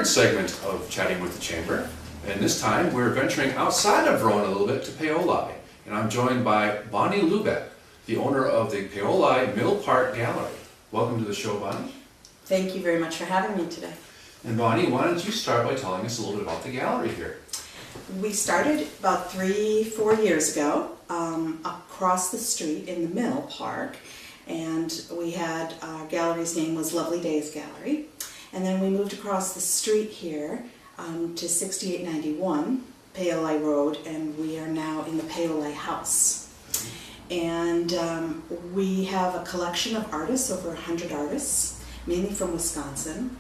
third segment of Chatting with the Chamber, and this time we're venturing outside of Verona a little bit to Paoli, and I'm joined by Bonnie Lubeck, the owner of the Paoli Mill Park Gallery. Welcome to the show, Bonnie. Thank you very much for having me today. And Bonnie, why don't you start by telling us a little bit about the gallery here? We started about 3-4 years ago across the street in the Mill Park, and we had our gallery's name was Lovely Days Gallery, and then we moved across the street here to 6891 Paoli Road, and we are now in the Paoli House. And we have a collection of artists, over 100 artists, mainly from Wisconsin.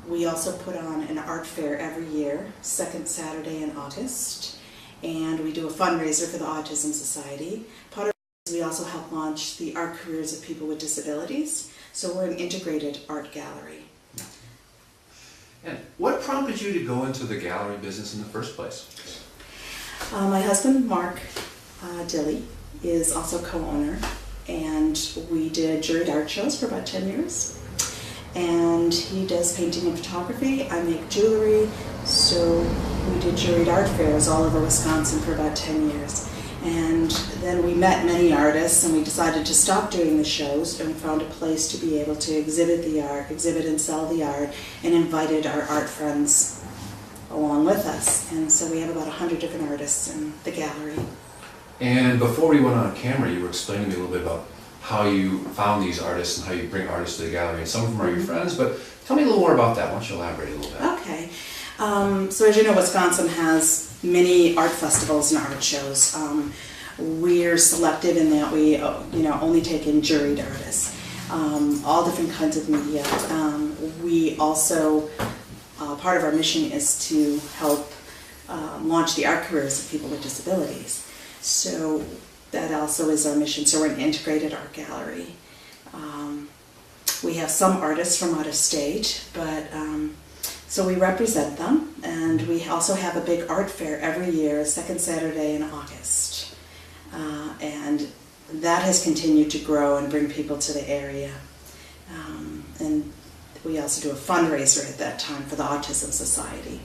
We also put on an art fair every year, second Saturday in August, and we do a fundraiser for the Autism Society. Part of it is we also help launch the art careers of people with disabilities, so we're an integrated art gallery. And what prompted you to go into the gallery business in the first place? My husband, Mark Dilly, is also co-owner, and we did juried art shows for about 10 years. And he does painting and photography. I make jewelry, so we did juried art fairs all over Wisconsin for about 10 years. And then we met many artists, and we decided to stop doing the shows and found a place to be able to exhibit the art, exhibit and sell the art, and invited our art friends along with us. And so we have about 100 different artists in the gallery. And before we went on camera, you were explaining to me a little bit about how you found these artists and how you bring artists to the gallery, and some of them are your friends, but tell me a little more about that. Why don't you elaborate a little bit? Okay. So as you know, Wisconsin has many art festivals and art shows. We're selective in that we only take in juried artists, all different kinds of media. We also, part of our mission is to help launch the art careers of people with disabilities. So that also is our mission. So we're an integrated art gallery. We have some artists from out of state, but so we represent them, and we also have a big art fair every year, second Saturday in August. And that has continued to grow and bring people to the area. And we also do a fundraiser at that time for the Autism Society.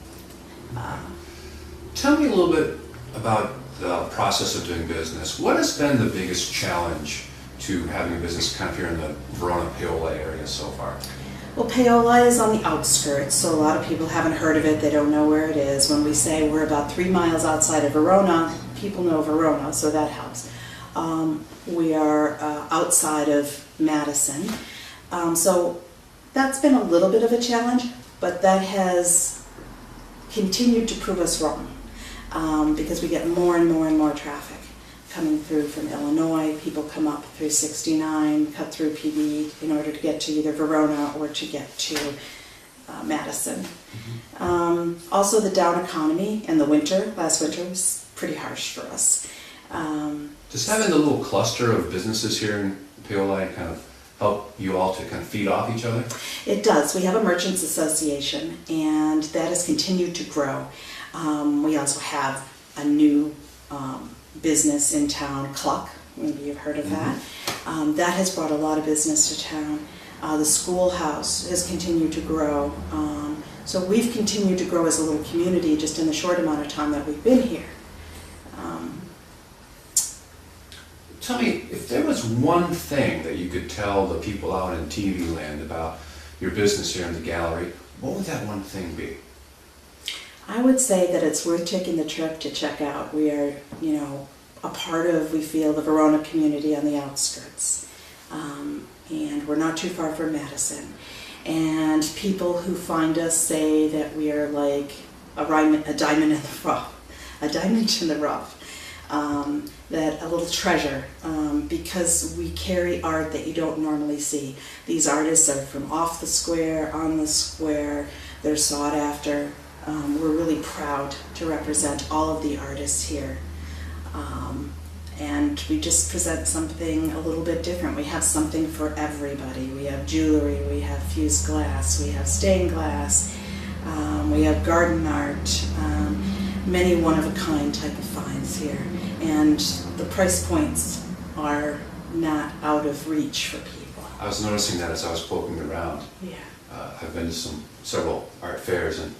Tell me a little bit about the process of doing business. What has been the biggest challenge to having a business kind of here in the Verona-Paoli area so far? Well, Paoli is on the outskirts, so a lot of people haven't heard of it. They don't know where it is. When we say we're about 3 miles outside of Verona, people know Verona, so that helps. We are outside of Madison. So that's been a little bit of a challenge, but that has continued to prove us wrong. Because we get more and more and more traffic coming through from Illinois. People come up through 69, cut through PB in order to get to either Verona or to get to Madison. Mm-hmm. Also the down economy and the winter, last winter was pretty harsh for us. Does having the little cluster of businesses here in Paoli kind of help you all to kind of feed off each other? It does. We have a merchants association, and that has continued to grow. We also have a new business in town, Cluck, maybe you've heard of that. That has brought a lot of business to town. The schoolhouse has continued to grow. So we've continued to grow as a little community just in the short amount of time that we've been here. Tell me, if there was one thing that you could tell the people out in TV land about your business here in the gallery, what would that one thing be? I would say that it's worth taking the trip to check out. We are, a part of, we feel, the Verona community on the outskirts. And we're not too far from Madison. And people who find us say that we are like a diamond in the rough. A diamond in the rough. That a little treasure, because we carry art that you don't normally see. These artists are from off the square, on the square, they're sought after. We're really proud to represent all of the artists here. And we just present something a little bit different. We have something for everybody. We have jewelry, we have fused glass, we have stained glass, we have garden art, many one-of-a-kind type of finds here. And the price points are not out of reach for people. I was noticing that as I was poking around. Yeah. I've been to several art fairs, and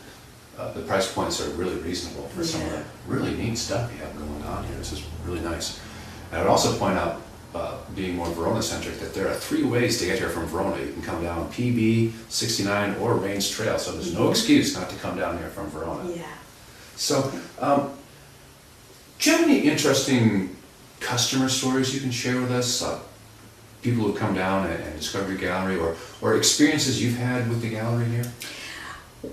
the price points are really reasonable for some of the really neat stuff you have going on here. This is really nice. And I would also point out, being more Verona-centric, that there are 3 ways to get here from Verona. You can come down PB, 69, or Range Trail, so there's no excuse not to come down here from Verona. Yeah. So, do you have any interesting customer stories you can share with us? People who come down and discover your gallery, or experiences you've had with the gallery here?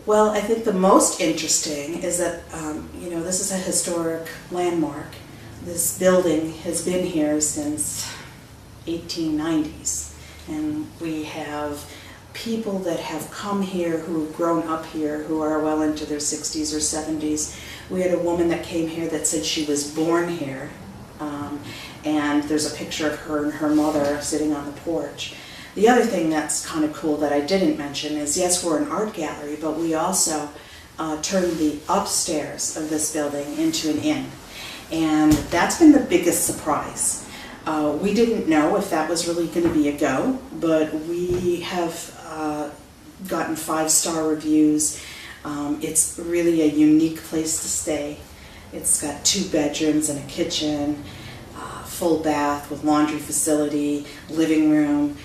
Well, I think the most interesting is that, this is a historic landmark. This building has been here since 1890s, and we have people that have come here who have grown up here who are well into their 60s or 70s. We had a woman that came here that said she was born here, and there's a picture of her and her mother sitting on the porch. The other thing that's kind of cool that I didn't mention is, yes, we're an art gallery, but we also turned the upstairs of this building into an inn. And that's been the biggest surprise. We didn't know if that was really going to be a go, but we have gotten 5-star reviews. It's really a unique place to stay. It's got 2 bedrooms and a kitchen, full bath with laundry facility, living room.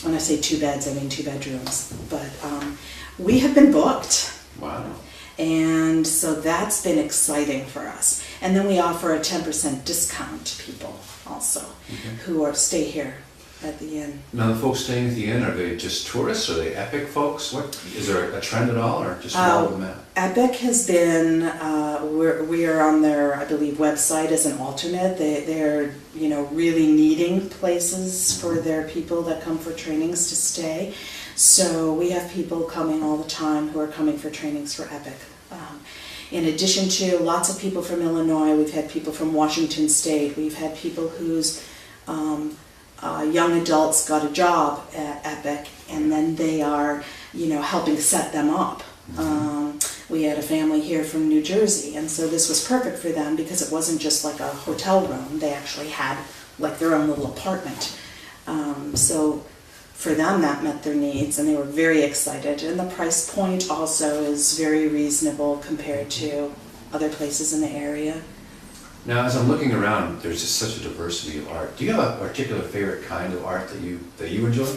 When I say 2 beds, I mean 2 bedrooms. But we have been booked. Wow. And so that's been exciting for us. And then we offer a 10% discount to people also who stay here at the inn. Now, the folks staying at the inn, are they just tourists? Are they Epic folks? Is there a trend at all, or just follow the map? Epic has been, we are on their, I believe, website as an alternate. They're really needing places for their people that come for trainings to stay. So we have people coming all the time who are coming for trainings for Epic. In addition to lots of people from Illinois, we've had people from Washington State, we've had people whose young adults got a job at Epic, and then they are, helping set them up. We had a family here from New Jersey, and so this was perfect for them because it wasn't just like a hotel room. They actually had like their own little apartment. So for them, that met their needs, and they were very excited. And the price point also is very reasonable compared to other places in the area. Now, as I'm looking around, there's just such a diversity of art. Do you have a particular favorite kind of art that you enjoy?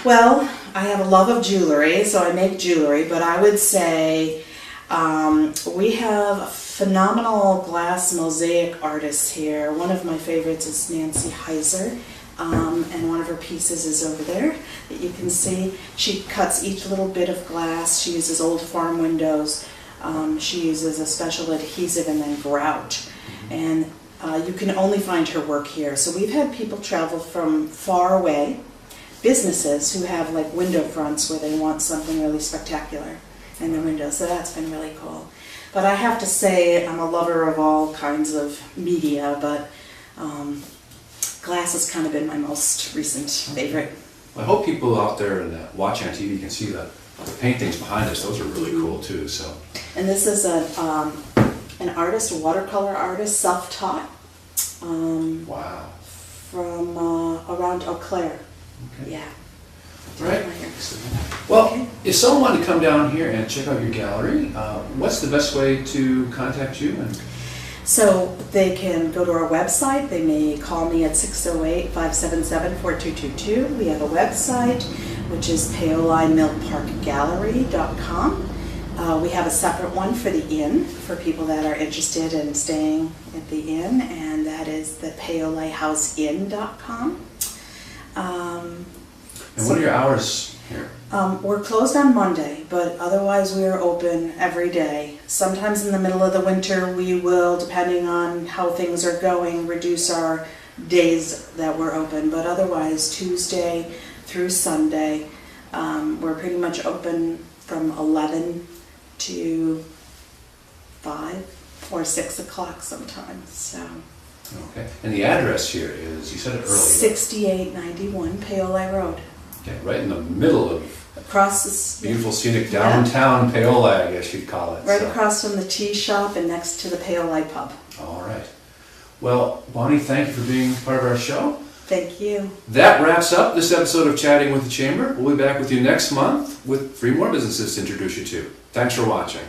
Well, I have a love of jewelry, so I make jewelry, but I would say we have phenomenal glass mosaic artists here. One of my favorites is Nancy Heiser. And one of her pieces is over there that you can see. She cuts each little bit of glass. She uses old farm windows. She uses a special adhesive and then grout. And you can only find her work here. So we've had people travel from far away, businesses who have like window fronts where they want something really spectacular in their windows. So that's been really cool. But I have to say I'm a lover of all kinds of media, but glass has kind of been my most recent favorite. I hope people out there and watching on TV can see the paintings behind us. Those are really cool too. So. And this is an artist, a watercolor artist, self-taught. Wow. From around Eau Claire. Okay. Yeah. Right. Well, if someone wanted to come down here and check out your gallery, what's the best way to contact you? So they can go to our website. They may call me at 608-577-4222. We have a website, which is PaoliMillParkGallery.com. We have a separate one for the inn, for people that are interested in staying at the inn, and that is the PaoliHouseInn.com. And what are your hours here? We're closed on Monday, but otherwise we are open every day. Sometimes in the middle of the winter we will, depending on how things are going, reduce our days that we're open, but otherwise Tuesday through Sunday we're pretty much open from 11 to 5 or 6 o'clock sometimes. So. Okay. And the address here is, you said it earlier. 6891 Paoli Road. Okay, right in the middle of across this beautiful scenic downtown Paoli, I guess you'd call it. Right across from the tea shop and next to the Paoli pub. All right. Well, Bonnie, thank you for being part of our show. Thank you. That wraps up this episode of Chatting with the Chamber. We'll be back with you next month with 3 more businesses to introduce you to. Thanks for watching.